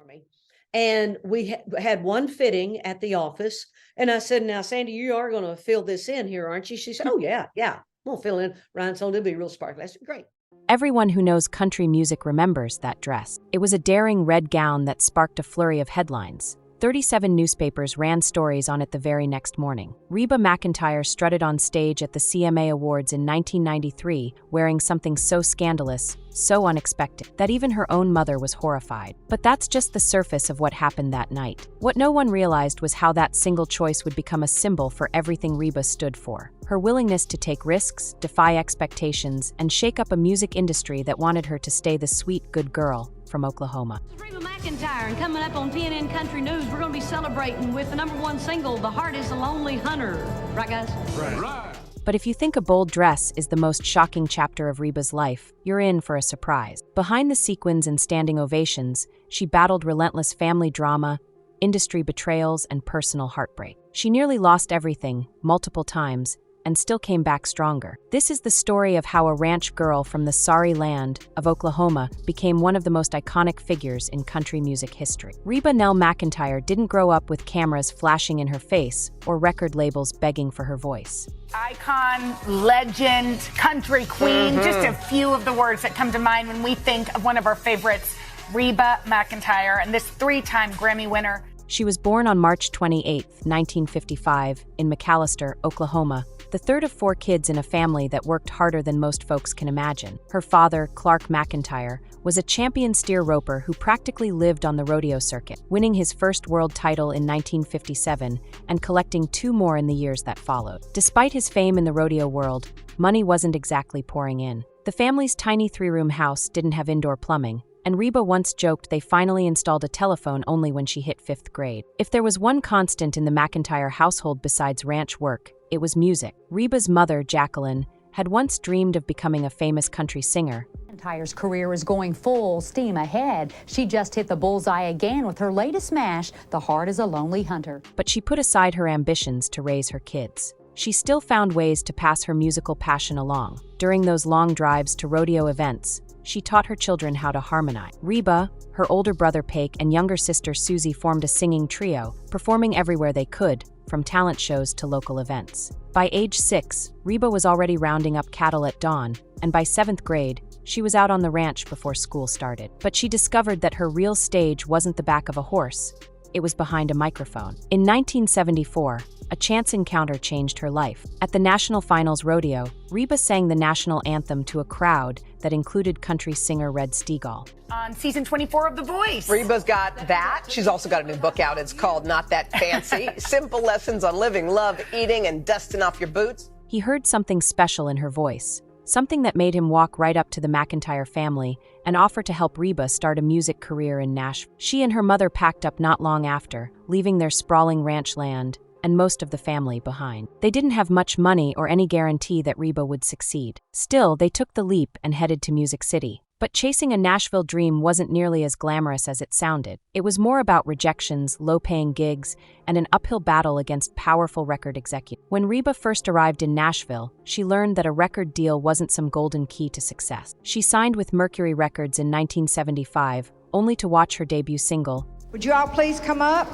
for me. And we had one fitting at the office. And I said, now, Sandy, you are going to fill this in here, aren't you? She said, oh, yeah. We'll fill in rhinestone. It'll be real sparkly. I said, great. Everyone who knows country music remembers that dress. It was a daring red gown that sparked a flurry of headlines. 37 newspapers ran stories on it the very next morning. Reba McIntyre strutted on stage at the CMA Awards in 1993, wearing something so scandalous, so unexpected, that even her own mother was horrified. But that's just the surface of what happened that night. What no one realized was how that single choice would become a symbol for everything Reba stood for. Her willingness to take risks, defy expectations, and shake up a music industry that wanted her to stay the sweet, good girl from Oklahoma. Reba McIntyre, and coming up on TNN Country News, we're going to be celebrating with the #1 single, The Heart is a Lonely Hunter. Right, guys? Right. But if you think a bold dress is the most shocking chapter of Reba's life, you're in for a surprise. Behind the sequins and standing ovations, she battled relentless family drama, industry betrayals, and personal heartbreak. She nearly lost everything, multiple times, and still came back stronger. This is the story of how a ranch girl from the sorry land of Oklahoma became one of the most iconic figures in country music history. Reba Nell McIntyre didn't grow up with cameras flashing in her face or record labels begging for her voice. Icon, legend, country queen, just a few of the words that come to mind when we think of one of our favorites, Reba McIntyre, and this 3-time Grammy winner. She was born on March 28, 1955, in McAlester, Oklahoma, the third of 4 kids in a family that worked harder than most folks can imagine. Her father, Clark McIntyre, was a champion steer roper who practically lived on the rodeo circuit, winning his first world title in 1957 and collecting 2 more in the years that followed. Despite his fame in the rodeo world, money wasn't exactly pouring in. The family's tiny 3-room house didn't have indoor plumbing, and Reba once joked they finally installed a telephone only when she hit 5th grade. If there was one constant in the McIntyre household besides ranch work, it was music. Reba's mother, Jacqueline, had once dreamed of becoming a famous country singer. McIntyre's career is going full steam ahead. She just hit the bullseye again with her latest smash, The Heart is a Lonely Hunter. But she put aside her ambitions to raise her kids. She still found ways to pass her musical passion along. During those long drives to rodeo events, she taught her children how to harmonize. Reba, her older brother Paik, and younger sister Susie formed a singing trio, performing everywhere they could, from talent shows to local events. By age 6, Reba was already rounding up cattle at dawn, and by 7th grade, she was out on the ranch before school started. But she discovered that her real stage wasn't the back of a horse, it was behind a microphone. In 1974, a chance encounter changed her life. At the National Finals Rodeo, Reba sang the national anthem to a crowd that included country singer Red Steagall. On season 24 of The Voice. Reba's got that. She's also got a new book out. It's called Not That Fancy. Simple lessons on living, love, eating, and dusting off your boots. He heard something special in her voice, something that made him walk right up to the McIntyre family and offer to help Reba start a music career in Nashville. She and her mother packed up not long after, leaving their sprawling ranch land and most of the family behind. They didn't have much money or any guarantee that Reba would succeed. Still, they took the leap and headed to Music City. But chasing a Nashville dream wasn't nearly as glamorous as it sounded. It was more about rejections, low-paying gigs, and an uphill battle against powerful record executives. When Reba first arrived in Nashville, she learned that a record deal wasn't some golden key to success. She signed with Mercury Records in 1975, only to watch her debut single, "Would you all please come up?"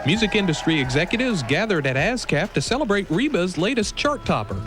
Music industry executives gathered at ASCAP to celebrate Reba's latest chart topper.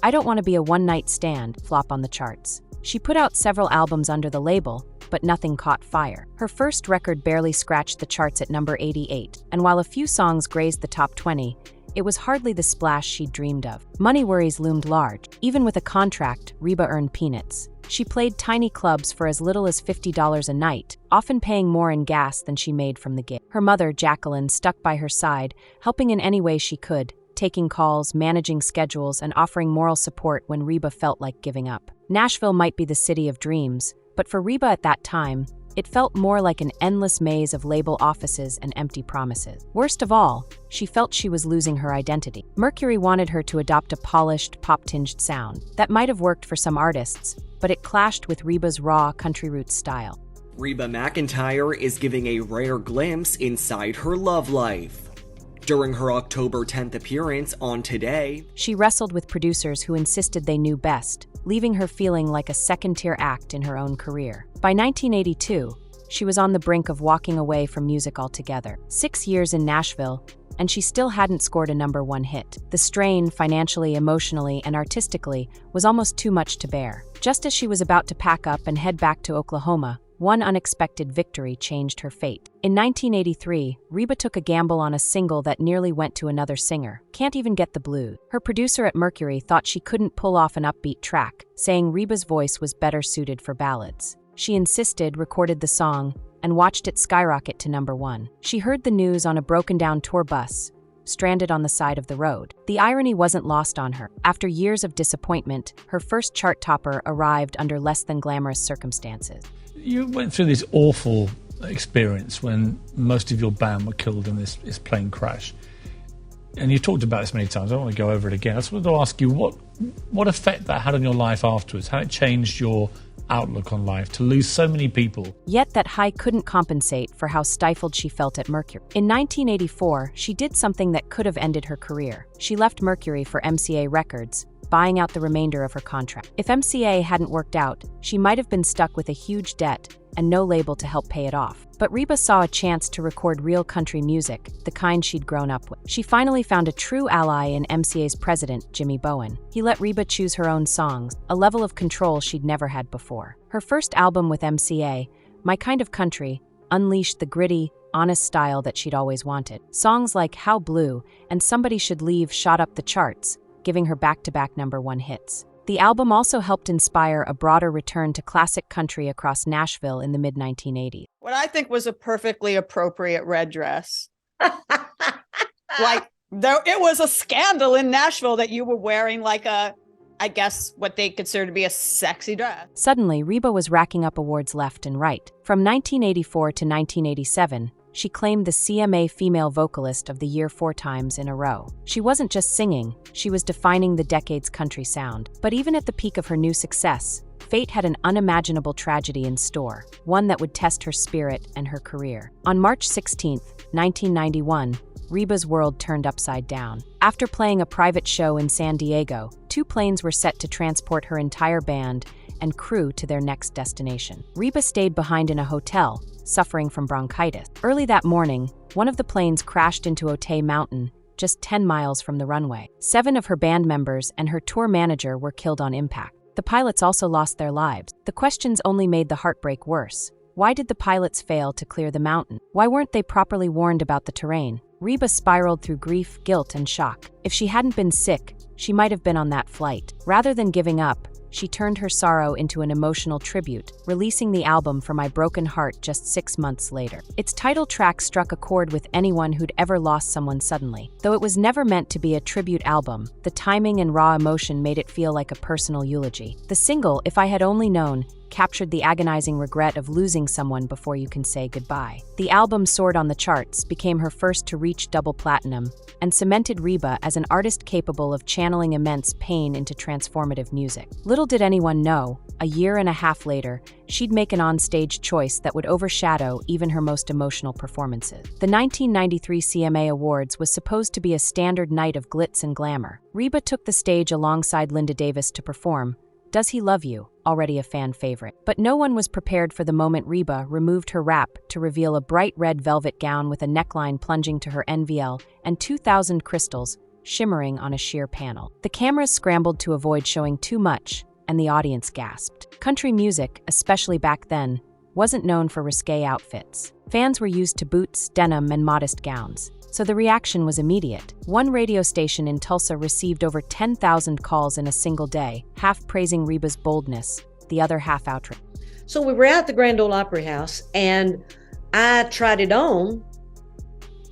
I Don't Want to Be a One-Night Stand flop on the charts. She put out several albums under the label, but nothing caught fire. Her first record barely scratched the charts at number 88, and while a few songs grazed the top 20, it was hardly the splash she'd dreamed of. Money worries loomed large. Even with a contract, Reba earned peanuts. She played tiny clubs for as little as $50 a night, often paying more in gas than she made from the gig. Her mother, Jacqueline, stuck by her side, helping in any way she could, taking calls, managing schedules, and offering moral support when Reba felt like giving up. Nashville might be the city of dreams, but for Reba at that time, it felt more like an endless maze of label offices and empty promises. Worst of all, she felt she was losing her identity. Mercury wanted her to adopt a polished, pop-tinged sound. That might have worked for some artists, but it clashed with Reba's raw, country roots style. Reba McIntyre is giving a rare glimpse inside her love life. During her October 10th appearance on Today, she wrestled with producers who insisted they knew best, leaving her feeling like a second-tier act in her own career. By 1982, she was on the brink of walking away from music altogether. 6 years in Nashville, and she still hadn't scored a #1 hit. The strain, financially, emotionally, and artistically, was almost too much to bear. Just as she was about to pack up and head back to Oklahoma, one unexpected victory changed her fate. In 1983, Reba took a gamble on a single that nearly went to another singer, Can't Even Get the Blues. Her producer at Mercury thought she couldn't pull off an upbeat track, saying Reba's voice was better suited for ballads. She insisted, recorded the song, and watched it skyrocket to #1. She heard the news on a broken-down tour bus, stranded on the side of the road. The irony wasn't lost on her. After years of disappointment, her first chart topper arrived under less than glamorous circumstances. You went through this awful experience when most of your band were killed in this plane crash. And you've talked about this many times. I don't want to go over it again. I just wanted to ask you what effect that had on your life afterwards, how it changed your outlook on life to lose so many people. Yet that high couldn't compensate for how stifled she felt at Mercury. In 1984, she did something that could have ended her career. She left Mercury for MCA Records, buying out the remainder of her contract. If MCA hadn't worked out, she might have been stuck with a huge debt and no label to help pay it off. But Reba saw a chance to record real country music, the kind she'd grown up with. She finally found a true ally in MCA's president, Jimmy Bowen. He let Reba choose her own songs, a level of control she'd never had before. Her first album with MCA, My Kind of Country, unleashed the gritty, honest style that she'd always wanted. Songs like How Blue and Somebody Should Leave shot up the charts, giving her back-to-back #1 hits. The album also helped inspire a broader return to classic country across Nashville in the mid-1980s. What I think was a perfectly appropriate red dress. Like, it was a scandal in Nashville that you were wearing like I guess what they consider to be a sexy dress. Suddenly, Reba was racking up awards left and right. From 1984 to 1987, she claimed the CMA Female Vocalist of the Year 4 times in a row. She wasn't just singing, she was defining the decade's country sound. But even at the peak of her new success, fate had an unimaginable tragedy in store, one that would test her spirit and her career. On March 16, 1991, Reba's world turned upside down. After playing a private show in San Diego, 2 planes were set to transport her entire band and crew to their next destination. Reba stayed behind in a hotel, suffering from bronchitis. Early that morning, one of the planes crashed into Otay Mountain, just 10 miles from the runway. 7 of her band members and her tour manager were killed on impact. The pilots also lost their lives. The questions only made the heartbreak worse. Why did the pilots fail to clear the mountain? Why weren't they properly warned about the terrain? Reba spiraled through grief, guilt, and shock. If she hadn't been sick, she might have been on that flight. Rather than giving up, she turned her sorrow into an emotional tribute, releasing the album For My Broken Heart just 6 months later. Its title track struck a chord with anyone who'd ever lost someone suddenly. Though it was never meant to be a tribute album, the timing and raw emotion made it feel like a personal eulogy. The single, If I Had Only Known, captured the agonizing regret of losing someone before you can say goodbye. The album soared on the charts, became her first to reach double platinum, and cemented Reba as an artist capable of channeling immense pain into transformative music. Little did anyone know, a year and a half later, she'd make an onstage choice that would overshadow even her most emotional performances. The 1993 CMA Awards was supposed to be a standard night of glitz and glamour. Reba took the stage alongside Linda Davis to perform Does He Love You?, already a fan favorite. But no one was prepared for the moment Reba removed her wrap to reveal a bright red velvet gown with a neckline plunging to her NVL and 2,000 crystals shimmering on a sheer panel. The cameras scrambled to avoid showing too much, and the audience gasped. Country music, especially back then, wasn't known for risque outfits. Fans were used to boots, denim, and modest gowns, so the reaction was immediate. One radio station in Tulsa received over 10,000 calls in a single day, half praising Reba's boldness, the other half outrage. So we were at the Grand Ole Opry House, and I tried it on,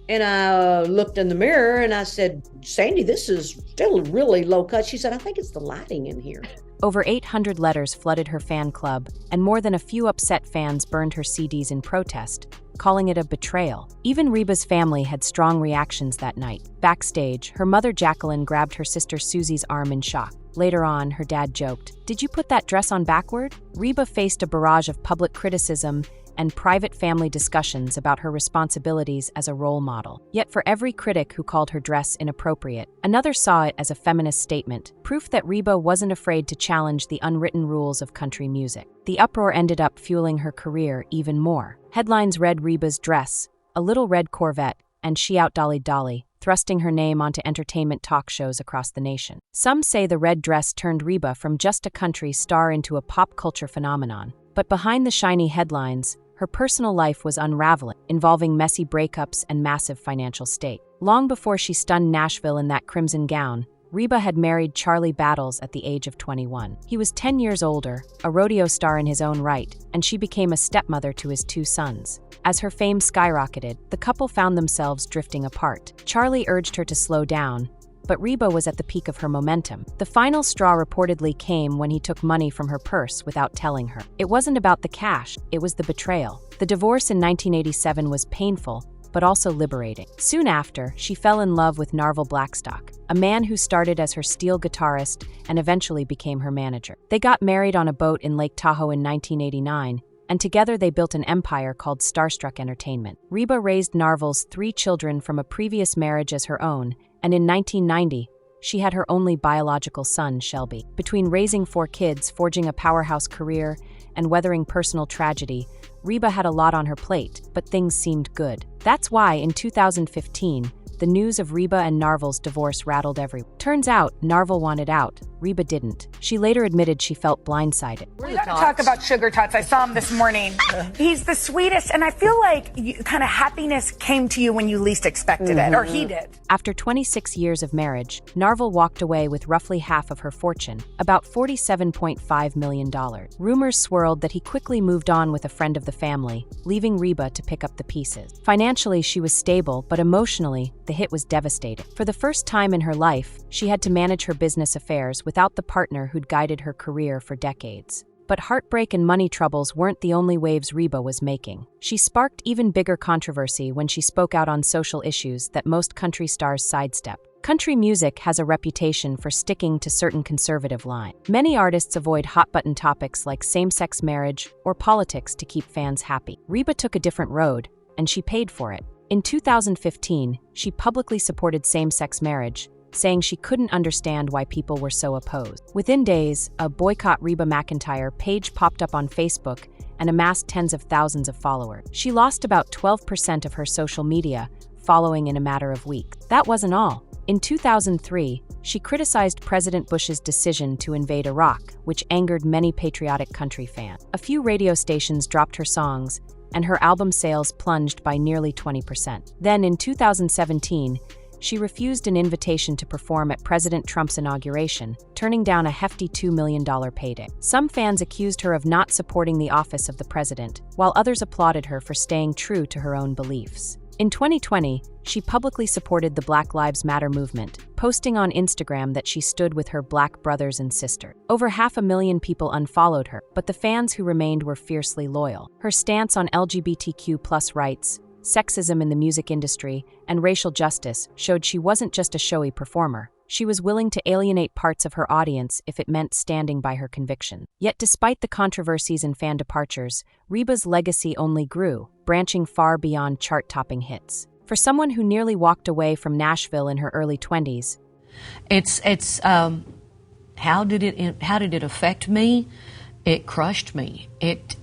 and I looked in the mirror, and I said, Sandy, this is still really low cut. She said, I think it's the lighting in here. Over 800 letters flooded her fan club, and more than a few upset fans burned her CDs in protest, calling it a betrayal. Even Reba's family had strong reactions that night. Backstage, her mother Jacqueline grabbed her sister Susie's arm in shock. Later on, her dad joked, "Did you put that dress on backward?" Reba faced a barrage of public criticism and private family discussions about her responsibilities as a role model. Yet for every critic who called her dress inappropriate, another saw it as a feminist statement, proof that Reba wasn't afraid to challenge the unwritten rules of country music. The uproar ended up fueling her career even more. Headlines read Reba's dress, a little red Corvette, and she out-dollied Dolly, thrusting her name onto entertainment talk shows across the nation. Some say the red dress turned Reba from just a country star into a pop culture phenomenon. But behind the shiny headlines, her personal life was unraveling, involving messy breakups and massive financial stake. Long before she stunned Nashville in that crimson gown, Reba had married Charlie Battles at the age of 21. He was 10 years older, a rodeo star in his own right, and she became a stepmother to his 2 sons. As her fame skyrocketed, the couple found themselves drifting apart. Charlie urged her to slow down, but Reba was at the peak of her momentum. The final straw reportedly came when he took money from her purse without telling her. It wasn't about the cash, it was the betrayal. The divorce in 1987 was painful, but also liberating. Soon after, she fell in love with Narvel Blackstock, a man who started as her steel guitarist and eventually became her manager. They got married on a boat in Lake Tahoe in 1989, and together they built an empire called Starstruck Entertainment. Reba raised Narvel's 3 children from a previous marriage as her own, and in 1990, she had her only biological son, Shelby. Between raising 4 kids, forging a powerhouse career, and weathering personal tragedy, Reba had a lot on her plate, but things seemed good. That's why, in 2015, the news of Reba and Narvel's divorce rattled everyone. Turns out, Narvel wanted out. Reba didn't. She later admitted she felt blindsided. We got to talk about Sugar Tots. I saw him this morning. He's the sweetest, and I feel like kind of happiness came to you when you least expected it, or he did. After 26 years of marriage, Narvel walked away with roughly half of her fortune, about $47.5 million. Rumors swirled that he quickly moved on with a friend of the family, leaving Reba to pick up the pieces. Financially, she was stable, but emotionally, the hit was devastating. For the first time in her life, she had to manage her business affairs without the partner who'd guided her career for decades. But heartbreak and money troubles weren't the only waves Reba was making. She sparked even bigger controversy when she spoke out on social issues that most country stars sidestep. Country music has a reputation for sticking to certain conservative lines. Many artists avoid hot-button topics like same-sex marriage or politics to keep fans happy. Reba took a different road, and she paid for it. In 2015, she publicly supported same-sex marriage, saying she couldn't understand why people were so opposed. Within days, a Boycott Reba McIntyre page popped up on Facebook and amassed tens of thousands of followers. She lost about 12% of her social media following in a matter of weeks. That wasn't all. In 2003, she criticized President Bush's decision to invade Iraq, which angered many patriotic country fans. A few radio stations dropped her songs, and her album sales plunged by nearly 20%. Then, in 2017, she refused an invitation to perform at President Trump's inauguration, turning down a hefty $2 million payday. Some fans accused her of not supporting the office of the president, while others applauded her for staying true to her own beliefs. In 2020, she publicly supported the Black Lives Matter movement, posting on Instagram that she stood with her Black brothers and sister. Over 500,000 people unfollowed her, but the fans who remained were fiercely loyal. Her stance on LGBTQ+ rights, sexism in the music industry, and racial justice showed she wasn't just a showy performer. She was willing to alienate parts of her audience if it meant standing by her conviction. Yet despite the controversies and fan departures, Reba's legacy only grew, branching far beyond chart-topping hits. For someone who nearly walked away from Nashville in her early 20s, how did it affect me? It crushed me. It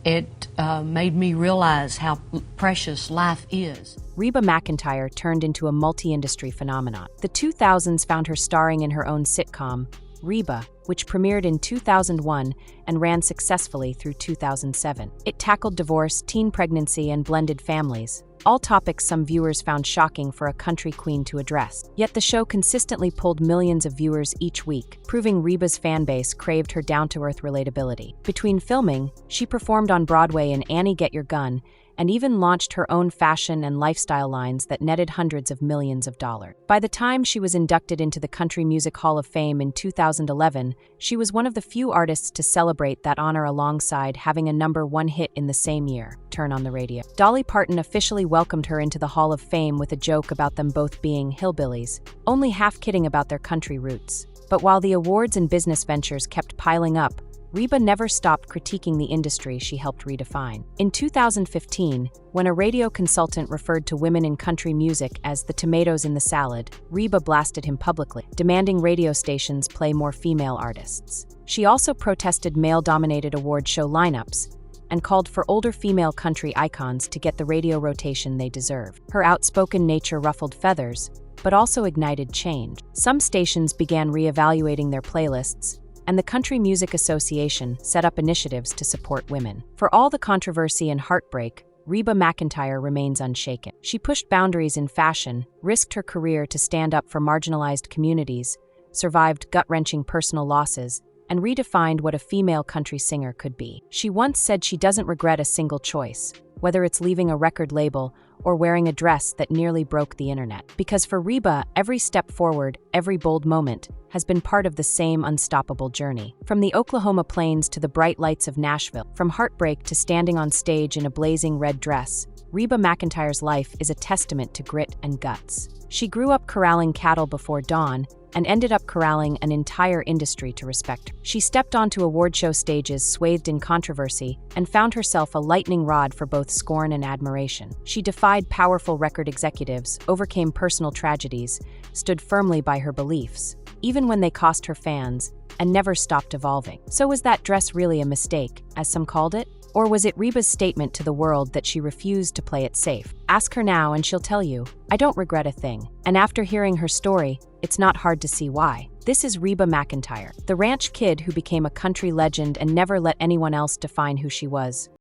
made me realize how precious life is. Reba McIntyre turned into a multi-industry phenomenon. The 2000s found her starring in her own sitcom, Reba, which premiered in 2001 and ran successfully through 2007. It tackled divorce, teen pregnancy, and blended families, all topics some viewers found shocking for a country queen to address. Yet the show consistently pulled millions of viewers each week, proving Reba's fanbase craved her down-to-earth relatability. Between filming, she performed on Broadway in Annie Get Your Gun, and even launched her own fashion and lifestyle lines that netted hundreds of millions of dollars. By the time she was inducted into the Country Music Hall of Fame in 2011, she was one of the few artists to celebrate that honor alongside having a #1 hit in the same year, Turn on the Radio. Dolly Parton officially welcomed her into the Hall of Fame with a joke about them both being hillbillies, only half kidding about their country roots. But while the awards and business ventures kept piling up, Reba never stopped critiquing the industry she helped redefine. In 2015, when a radio consultant referred to women in country music as the tomatoes in the salad, Reba blasted him publicly, demanding radio stations play more female artists. She also protested male-dominated award show lineups and called for older female country icons to get the radio rotation they deserve. Her outspoken nature ruffled feathers, but also ignited change. Some stations began reevaluating their playlists, and the Country Music Association set up initiatives to support women. For all the controversy and heartbreak, Reba McIntyre remains unshaken. She pushed boundaries in fashion, risked her career to stand up for marginalized communities, survived gut-wrenching personal losses, and redefined what a female country singer could be. She once said she doesn't regret a single choice, whether it's leaving a record label or wearing a dress that nearly broke the internet. Because for Reba, every step forward, every bold moment, has been part of the same unstoppable journey. From the Oklahoma plains to the bright lights of Nashville, from heartbreak to standing on stage in a blazing red dress, Reba McIntyre's life is a testament to grit and guts. She grew up corralling cattle before dawn and ended up corralling an entire industry to respect her. She stepped onto award show stages swathed in controversy and found herself a lightning rod for both scorn and admiration. She defied powerful record executives, overcame personal tragedies, stood firmly by her beliefs, even when they cost her fans, and never stopped evolving. So was that dress really a mistake, as some called it? Or was it Reba's statement to the world that she refused to play it safe? Ask her now and she'll tell you, I don't regret a thing. And after hearing her story, it's not hard to see why. This is Reba McIntyre, the ranch kid who became a country legend and never let anyone else define who she was.